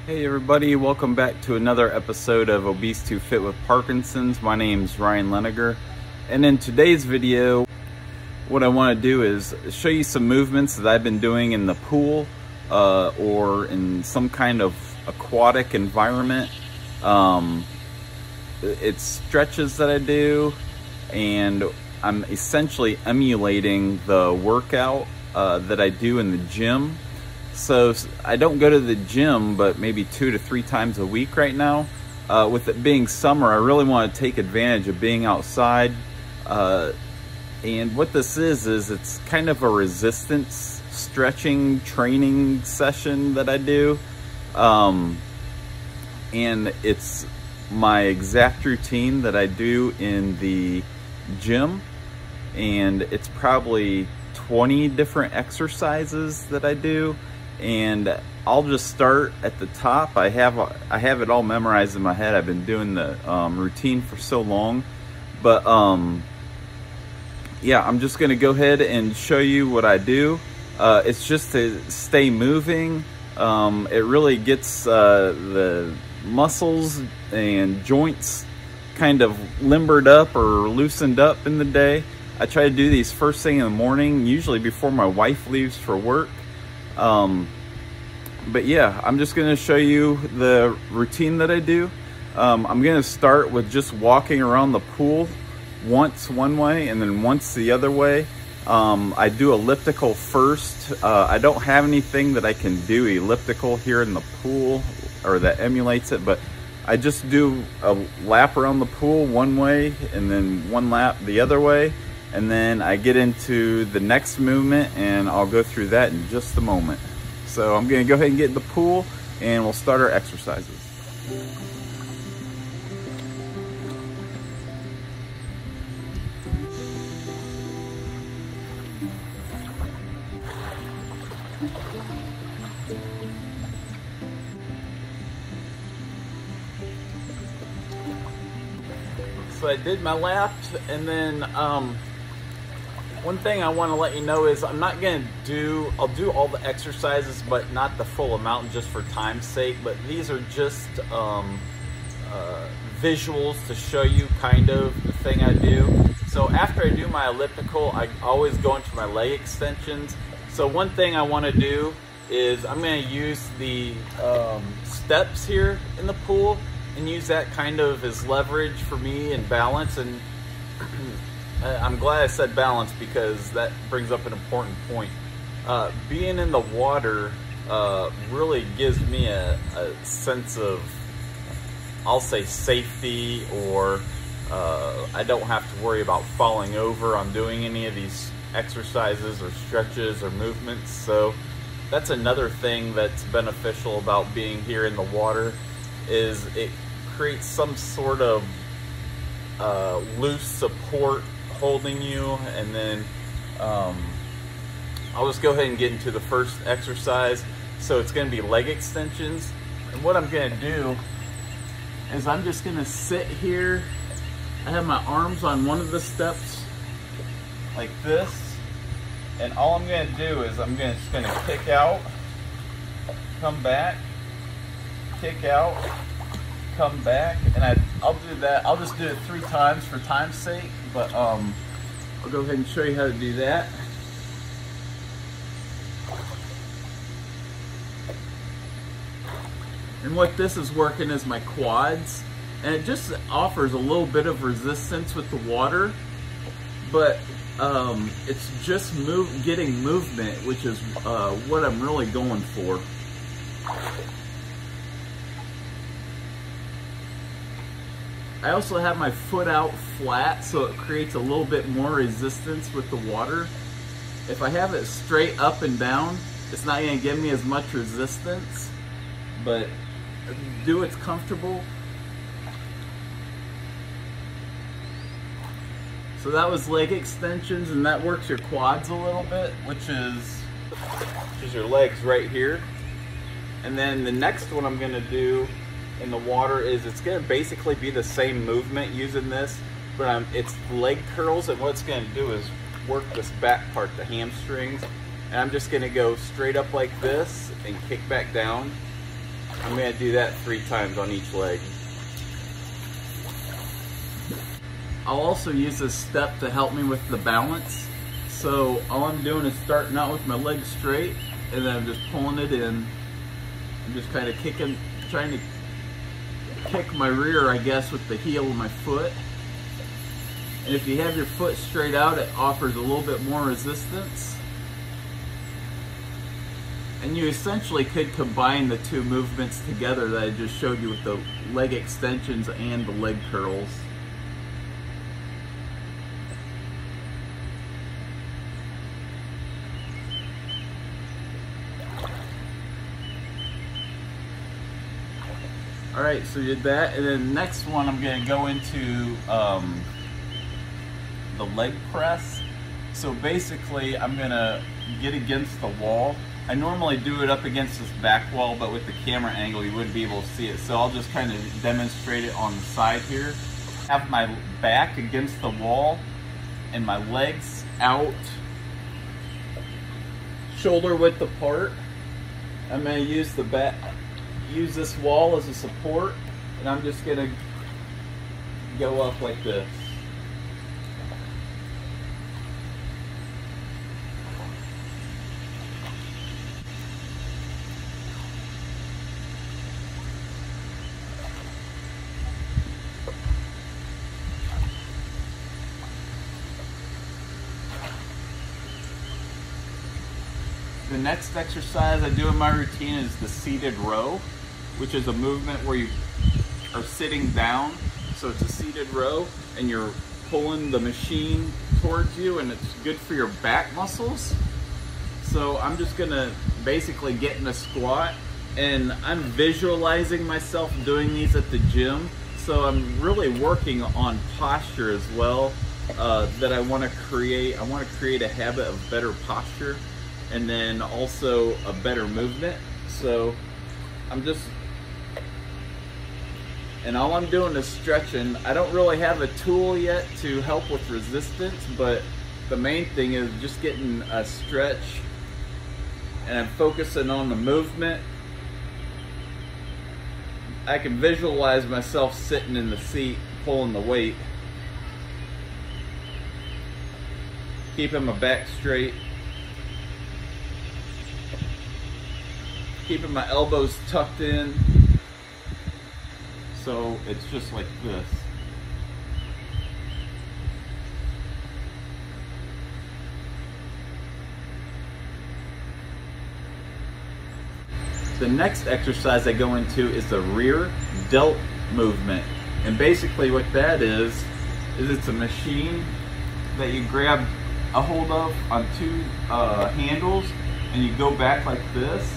Hey everybody, welcome back to another episode of Obese to Fit with Parkinson's. My name's Ryan Leniger, and in today's video what I want to do is show you some movements that I've been doing in the pool or in some kind of aquatic environment. It's stretches that I do, and I'm essentially emulating the workout that I do in the gym. So I don't go to the gym but maybe 2 to 3 times a week right now. With it being summer, I really want to take advantage of being outside. And what this is it's kind of a resistance stretching training session that I do. And it's my exact routine that I do in the gym. And it's probably 20 different exercises that I do. And I'll just start at the top. I have it all memorized in my head. I've been doing the routine for so long. But yeah, I'm just gonna go ahead and show you what I do. It's just to stay moving. It really gets the muscles and joints kind of limbered up or loosened up in the day. I try to do these first thing in the morning, usually before my wife leaves for work. But yeah, I'm just gonna show you the routine that I do. I'm gonna start with just walking around the pool once one way and then once the other way. I do elliptical first. I don't have anything that I can do elliptical here in the pool or that emulates it, but I just do a lap around the pool one way and then one lap the other way. And then I get into the next movement and I'll go through that in just a moment. So I'm gonna go ahead and get in the pool and we'll start our exercises. So I did my lap, and then one thing I want to let you know is I'm not going to I'll do all the exercises, but not the full amount just for time's sake. But these are just visuals to show you kind of the thing I do. So after I do my elliptical, I always go into my leg extensions. So one thing I want to do is I'm going to use the steps here in the pool and use that kind of as leverage for me and balance. And I'm glad I said balance because that brings up an important point. Being in the water really gives me a sense of, I'll say, safety, or I don't have to worry about falling over on doing any of these exercises or stretches or movements. So that's another thing that's beneficial about being here in the water, is it creates some sort of loose support holding you. And then I'll just go ahead and get into the first exercise. So it's going to be leg extensions, and what I'm going to do is I'm just going to sit here. I have my arms on one of the steps like this, and all I'm going to do is I'm just going to kick out, come back, kick out, come back, and I'll do that. I'll just do it 3 times for time's sake, but I'll go ahead and show you how to do that. And what this is working is my quads, and it just offers a little bit of resistance with the water, but it's just getting movement, which is what I'm really going for. I also have my foot out flat, so it creates a little bit more resistance with the water. If I have it straight up and down, it's not going to give me as much resistance, but do what's comfortable. So that was leg extensions, and that works your quads a little bit, which is your legs right here. And then the next one I'm going to do in the water is, it's going to basically be the same movement using this, but it's leg curls, and what it's going to do is work this back part, the hamstrings, and I'm just going to go straight up like this and kick back down, I'm going to do that 3 times on each leg. I'll also use this step to help me with the balance. So all I'm doing is starting out with my legs straight, and then I'm just pulling it in. I'm just kind of kicking, trying to kick my rear, I guess, with the heel of my foot. And if you have your foot straight out, it offers a little bit more resistance. And you essentially could combine the 2 movements together that I just showed you with the leg extensions and the leg curls. Alright, so you did that, and then the next one I'm going to go into the leg press. So basically I'm going to get against the wall. I normally do it up against this back wall, but with the camera angle you wouldn't be able to see it. So I'll just kind of demonstrate it on the side here. Have my back against the wall and my legs out, shoulder width apart. I'm going to use the back. Use this wall as a support, and I'm just going to go up like this. The next exercise I do in my routine is the seated row, which is a movement where you are sitting down. So it's a seated row and you're pulling the machine towards you, and it's good for your back muscles. So I'm just gonna basically get in a squat, and I'm visualizing myself doing these at the gym. So I'm really working on posture as well, that I want to create. I want to create a habit of better posture, and then also a better movement. So I'm just, and all I'm doing is stretching. I don't really have a tool yet to help with resistance, but the main thing is just getting a stretch, and I'm focusing on the movement. I can visualize myself sitting in the seat pulling the weight, keeping my back straight, keeping my elbows tucked in, so it's just like this. The next exercise I go into is the rear delt movement, and basically what that is it's a machine that you grab a hold of on 2 handles, and you go back like this.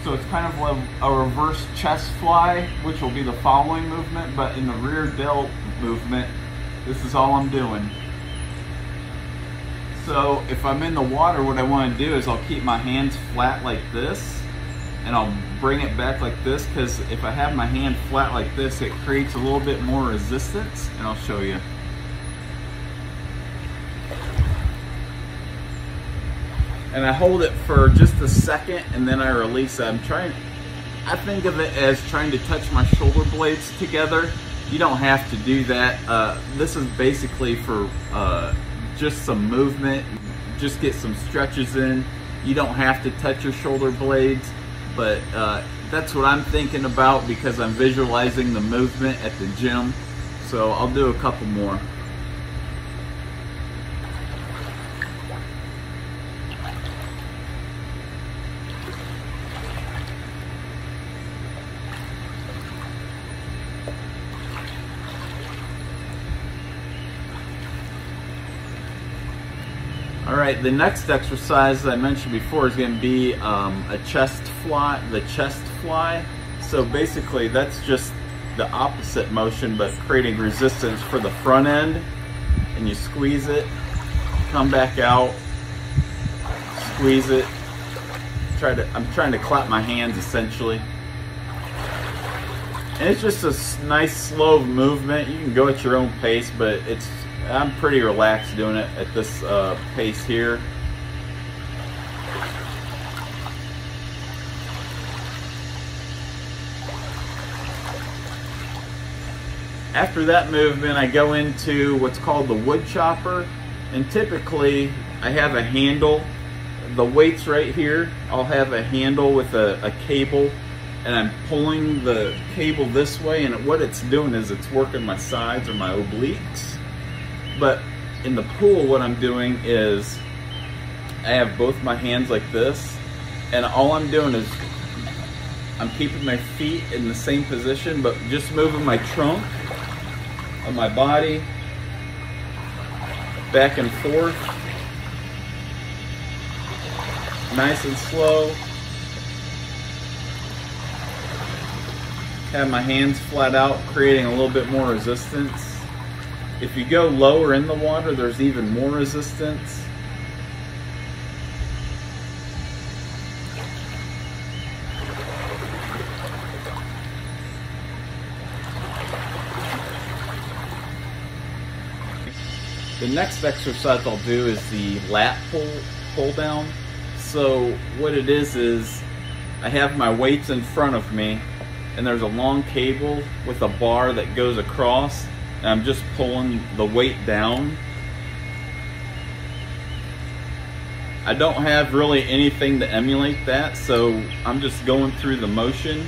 So it's kind of like a reverse chest fly, which will be the following movement, but in the rear delt movement, this is all I'm doing. So if I'm in the water, what I want to do is I'll keep my hands flat like this, and I'll bring it back like this, because if I have my hand flat like this, it creates a little bit more resistance, and I'll show you. And I hold it for just a second, and then I release it. I think of it as trying to touch my shoulder blades together. You don't have to do that. This is basically for just some movement, just get some stretches in. You don't have to touch your shoulder blades, but that's what I'm thinking about because I'm visualizing the movement at the gym. So I'll do a couple more. Alright, the next exercise I mentioned before is going to be a chest fly, the chest fly. So basically that's just the opposite motion, but creating resistance for the front end. And you squeeze it, come back out, squeeze it. I'm trying to clap my hands essentially. And it's just a nice slow movement. You can go at your own pace, but I'm pretty relaxed doing it at this pace here. After that movement, I go into what's called the wood chopper, and typically I have a handle. The weight's right here. I'll have a handle with a cable, and I'm pulling the cable this way, and what it's doing is it's working my sides or my obliques. But in the pool, what I'm doing is I have both my hands like this, and all I'm doing is I'm keeping my feet in the same position, but just moving my trunk of my body back and forth, nice and slow. Have my hands flat out, creating a little bit more resistance. If you go lower in the water, there's even more resistance. The next exercise I'll do is the lat pull down. So what it is I have my weights in front of me, and there's a long cable with a bar that goes across, and I'm just pulling the weight down. I don't have really anything to emulate that, so I'm just going through the motion.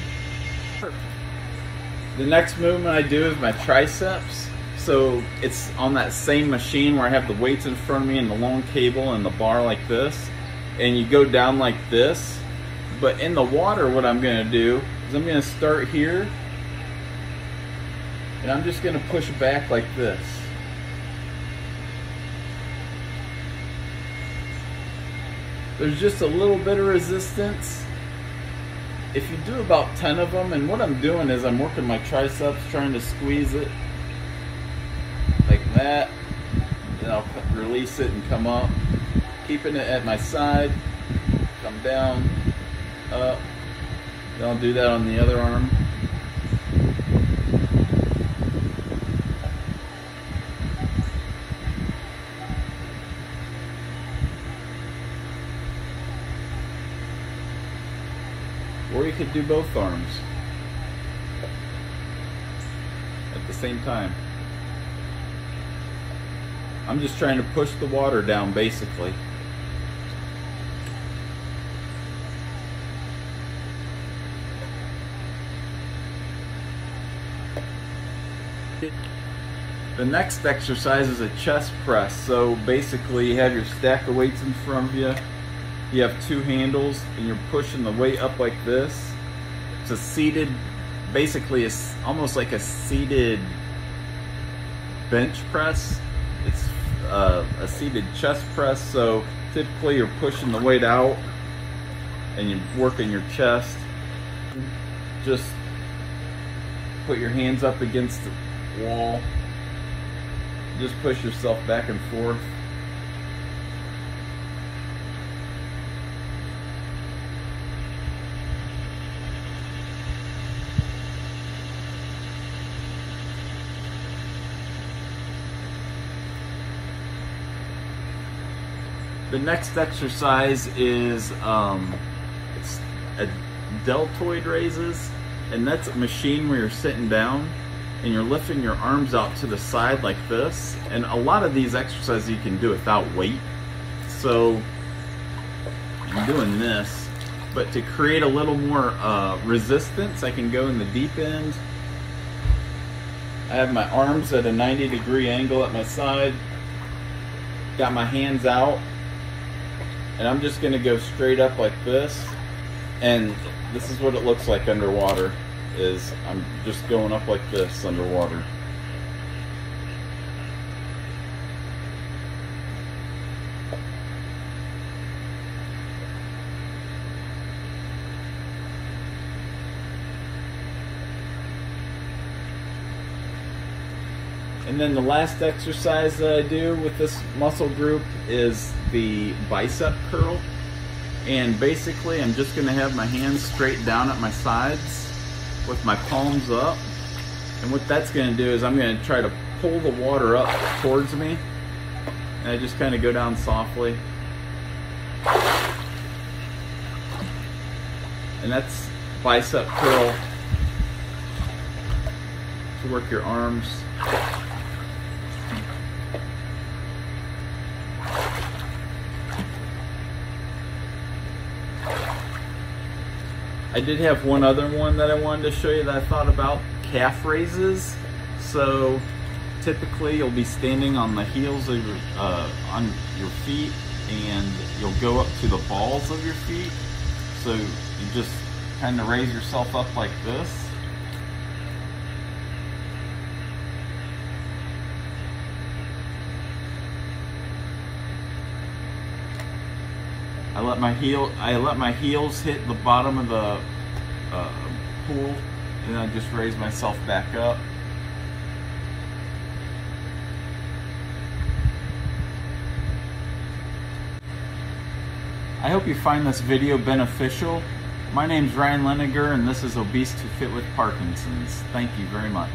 The next movement I do is my triceps. So it's on that same machine where I have the weights in front of me and the long cable and the bar like this, and you go down like this. But in the water, what I'm going to do is I'm going to start here, and I'm just going to push back like this. There's just a little bit of resistance. If you do about 10 of them, and what I'm doing is I'm working my triceps, trying to squeeze it like that, then I'll release it and come up, keeping it at my side, come down, up, then I'll do that on the other arm. Or you could do both arms at the same time. I'm just trying to push the water down, basically. The next exercise is a chest press. So basically you have your stack of weights in front of you. You have two handles, and you're pushing the weight up like this. It's a seated, basically it's almost like a seated bench press. It's a seated chest press, so typically you're pushing the weight out and you're working your chest. Just put your hands up against the wall. Just push yourself back and forth. The next exercise is it's a deltoid raises, and that's a machine where you're sitting down and you're lifting your arms out to the side like this. And a lot of these exercises you can do without weight. So I'm doing this, but to create a little more resistance, I can go in the deep end. I have my arms at a 90-degree angle at my side, got my hands out, and I'm just going to go straight up like this. And this is what it looks like underwater, is I'm just going up like this underwater. And then the last exercise that I do with this muscle group is the bicep curl. And basically I'm just going to have my hands straight down at my sides with my palms up. And what that's going to do is I'm going to try to pull the water up towards me. And I just kind of go down softly. And that's bicep curl. to work your arms. I did have one other one that I wanted to show you that I thought about, calf raises. So typically you'll be standing on the heels of on your feet, and you'll go up to the balls of your feet. So you just kind of raise yourself up like this. I let my heels hit the bottom of the pool, and I just raise myself back up. I hope you find this video beneficial. My name's Ryan Leniger, and this is Obese to Fit with Parkinson's. Thank you very much.